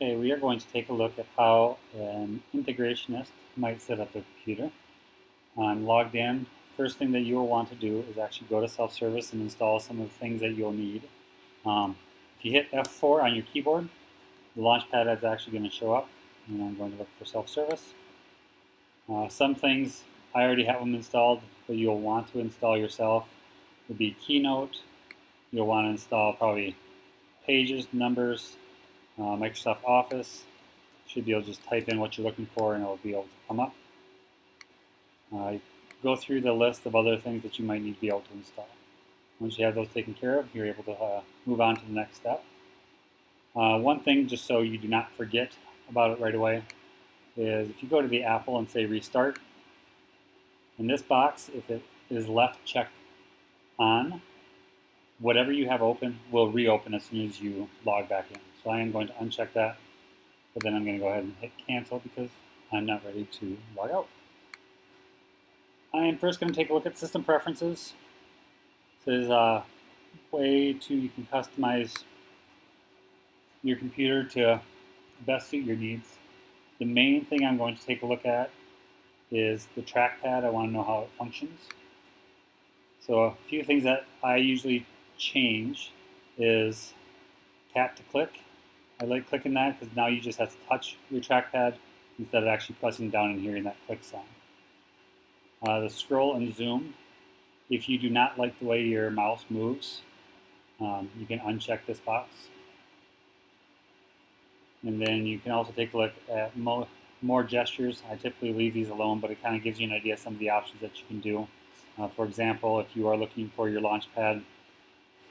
Okay, we are going to take a look at how an integrationist might set up a computer. I'm logged in. First thing that you will want to do is actually go to self-service and install some of the things that you'll need. If you hit F4 on your keyboard, the Launchpad is actually going to show up, and I'm going to look for self-service. Some things I already have them installed, but you'll want to install yourself would be Keynote. You'll want to install probably Pages, Numbers, Microsoft Office. Should be able to just type in what you're looking for and it'll be able to come up. Go through the list of other things that you might need to be able to install. Once you have those taken care of, you're able to move on to the next step. One thing, just so you do not forget about it right away, is if you go to the Apple and say restart, in this box, if it is left checked on, whatever you have open will reopen as soon as you log back in. So I am going to uncheck that, but then I'm going to go ahead and hit cancel because I'm not ready to log out. I am first going to take a look at system preferences. This is a way you can customize your computer to best suit your needs. The main thing I'm going to take a look at is the trackpad. I want to know how it functions. So a few things that I usually change is tap to click. I like clicking that because now you just have to touch your trackpad instead of actually pressing down and hearing that click sound. The scroll and zoom. If you do not like the way your mouse moves, you can uncheck this box. And then you can also take a look at more gestures. I typically leave these alone, but it kind of gives you an idea of some of the options that you can do. For example, if you are looking for your Launchpad,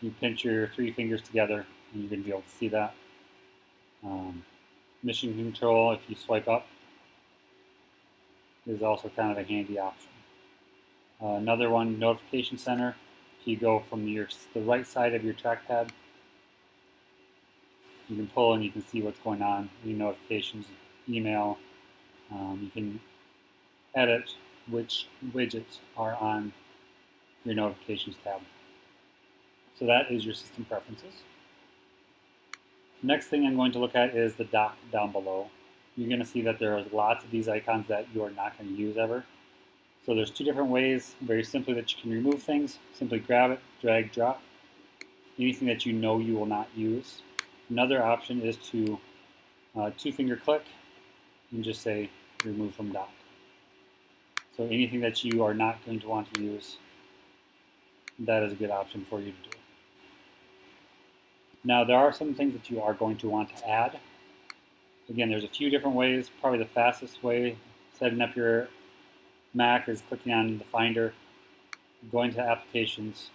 you pinch your 3 fingers together and you're going to be able to see that. Mission control, if you swipe up, is also kind of a handy option. Another one, notification center. If you go from the right side of your trackpad, you can pull and you can see what's going on, your notifications, email. You can edit which widgets are on your notifications tab. So that is your system preferences. Next thing I'm going to look at is the dock down below. You're going to see that there are lots of these icons that you are not going to use ever. So there's 2 different ways, very simply, that you can remove things. Simply grab it, drag, drop. Anything that you know you will not use. Another option is to 2-finger click and just say remove from dock. So anything that you are not going to want to use, that is a good option for you to do. Now there are some things that you are going to want to add. Again, there's a few different ways. Probably the fastest way setting up your Mac is clicking on the Finder, going to Applications,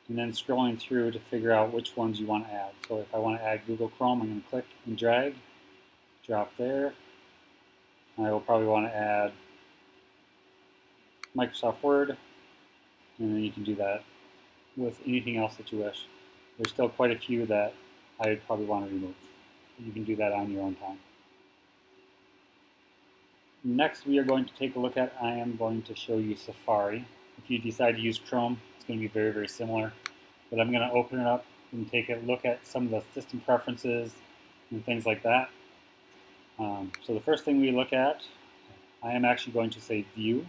and then scrolling through to figure out which ones you want to add. So if I want to add Google Chrome, I'm going to click and drag, drop there. I will probably want to add Microsoft Word, and then you can do that with anything else that you wish. There's still quite a few that I would probably want to remove. You can do that on your own time. Next, we are going to take a look at, I am going to show you Safari. If you decide to use Chrome, it's going to be very, very similar. But I'm going to open it up and take a look at some of the system preferences and things like that. So the first thing we look at, I am actually going to say View,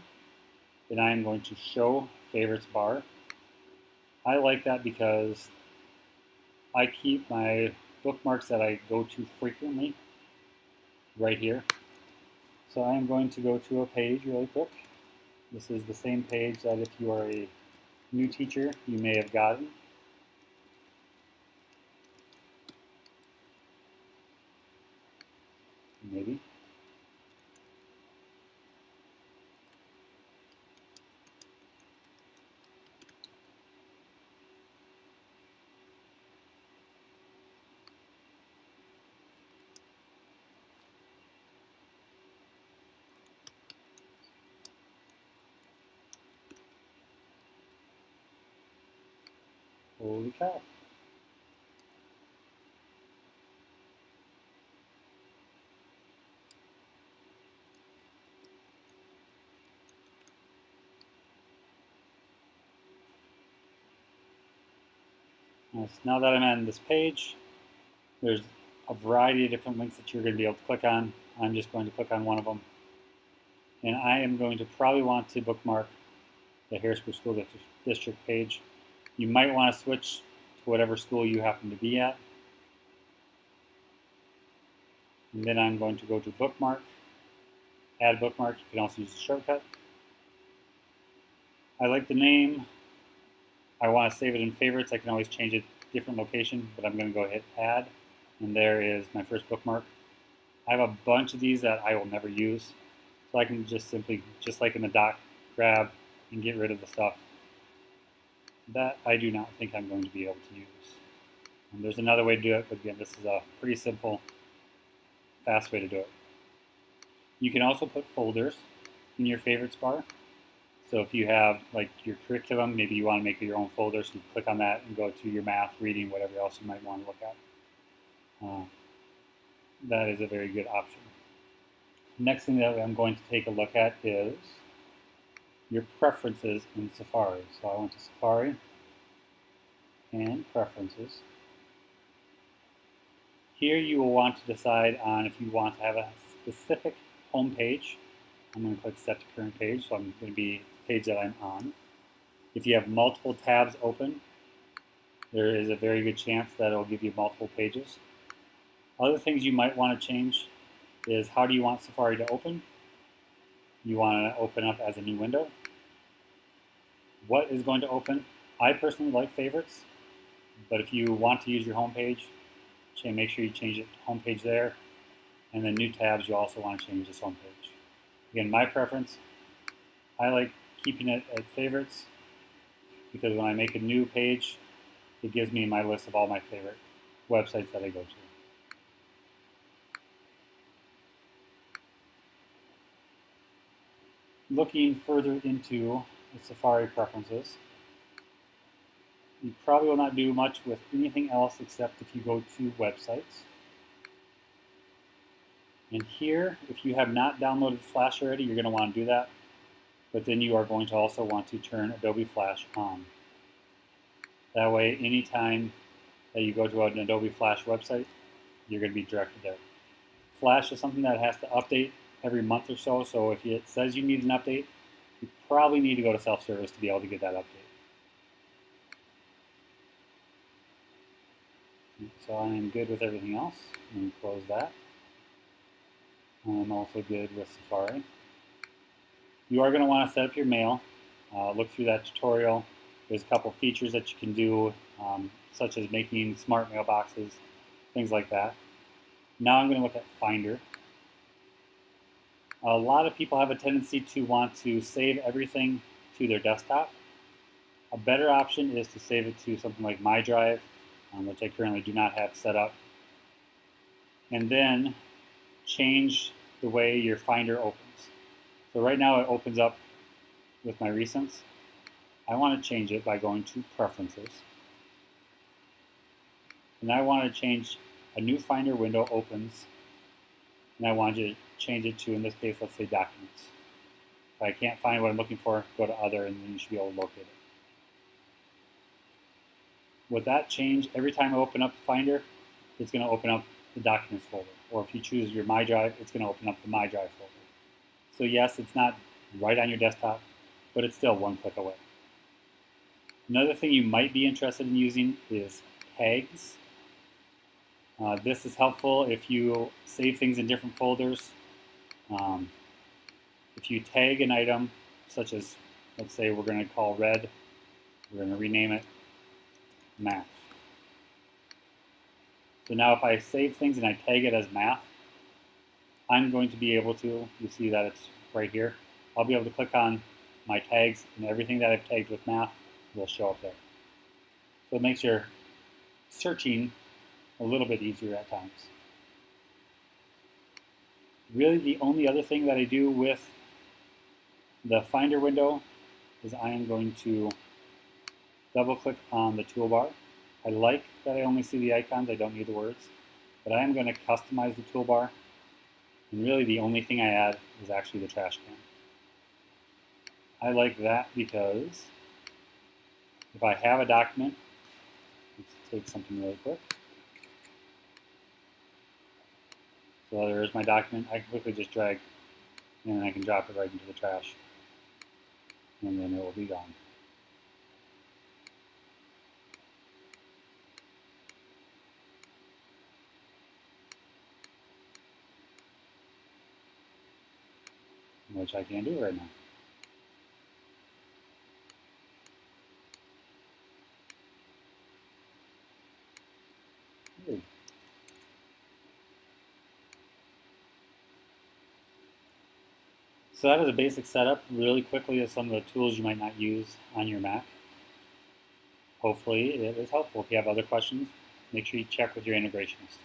and I am going to show favorites bar. I like that because I keep my bookmarks that I go to frequently right here. So I am going to go to a page really quick. This is the same page that if you are a new teacher, you may have gotten. Maybe. Holy cow. Now that I'm on this page, there's a variety of different links that you're going to be able to click on. I'm just going to click on one of them. And I am going to probably want to bookmark the Harrisburg School District page. You might want to switch to whatever school you happen to be at. And then I'm going to go to bookmark, add bookmark. You can also use the shortcut. I like the name. I want to save it in favorites. I can always change it to a different location, but I'm going to go hit add. And there is my first bookmark. I have a bunch of these that I will never use. So I can just simply, just like in the doc, grab and get rid of the stuff that I do not think I'm going to be able to use. And there's another way to do it, but again, this is a pretty simple, fast way to do it. You can also put folders in your favorites bar. So if you have like your curriculum, maybe you want to make your own folder, so you click on that and go to your math, reading, whatever else you might want to look at. That is a very good option. Next thing that I'm going to take a look at is your preferences in Safari. So I went to Safari and Preferences. Here you will want to decide on if you want to have a specific home page. I'm going to click Set to Current Page, so I'm going to be the page that I'm on. If you have multiple tabs open, there is a very good chance that it will give you multiple pages. Other things you might want to change is how do you want Safari to open? You want to open up as a new window. What is going to open? I personally like favorites, but if you want to use your home page, make sure you change it to home page there. And then new tabs, you also want to change this home page. Again, my preference, I like keeping it at favorites because when I make a new page, it gives me my list of all my favorite websites that I go to. Looking further into the Safari preferences, you probably will not do much with anything else except if you go to websites. And here, if you have not downloaded Flash already, you're going to want to do that. But then you are going to also want to turn Adobe Flash on. That way, anytime that you go to an Adobe Flash website, you're going to be directed there. Flash is something that has to update every month or so, so if it says you need an update, you probably need to go to self-service to be able to get that update. So I am good with everything else. I'm going to close that. I'm also good with Safari. You are going to want to set up your mail. Look through that tutorial. There's a couple features that you can do, such as making smart mailboxes, things like that. Now I'm going to look at Finder. A lot of people have a tendency to want to save everything to their desktop. A better option is to save it to something like MyDrive, which I currently do not have set up. And then change the way your Finder opens. So right now it opens up with my recents. I want to change it by going to Preferences. And I want to change a new Finder window opens, and I want you to change it to, in this case, let's say Documents. If I can't find what I'm looking for, go to Other, and then you should be able to locate it. With that change, every time I open up Finder, it's going to open up the Documents folder. Or if you choose your MyDrive, it's going to open up the MyDrive folder. So yes, it's not right on your desktop, but it's still one click away. Another thing you might be interested in using is tags. This is helpful if you save things in different folders. If you tag an item, such as, let's say we're going to call red, we're going to rename it math. So now if I save things and I tag it as math, I'm going to be able to, you see that it's right here, I'll be able to click on my tags and everything that I've tagged with math will show up there. So it makes your searching a little bit easier at times. Really the only other thing that I do with the Finder window is I am going to double click on the toolbar. I like that I only see the icons, I don't need the words, but I am going to customize the toolbar, and really the only thing I add is actually the trash can. I like that because if I have a document, let's take something really quick. So there's my document. I can quickly just drag and I can drop it right into the trash. And then it will be gone. Which I can't do right now. Weird. So that is a basic setup, really quickly, of some of the tools you might not use on your Mac. Hopefully it is helpful. If you have other questions, make sure you check with your integrationist.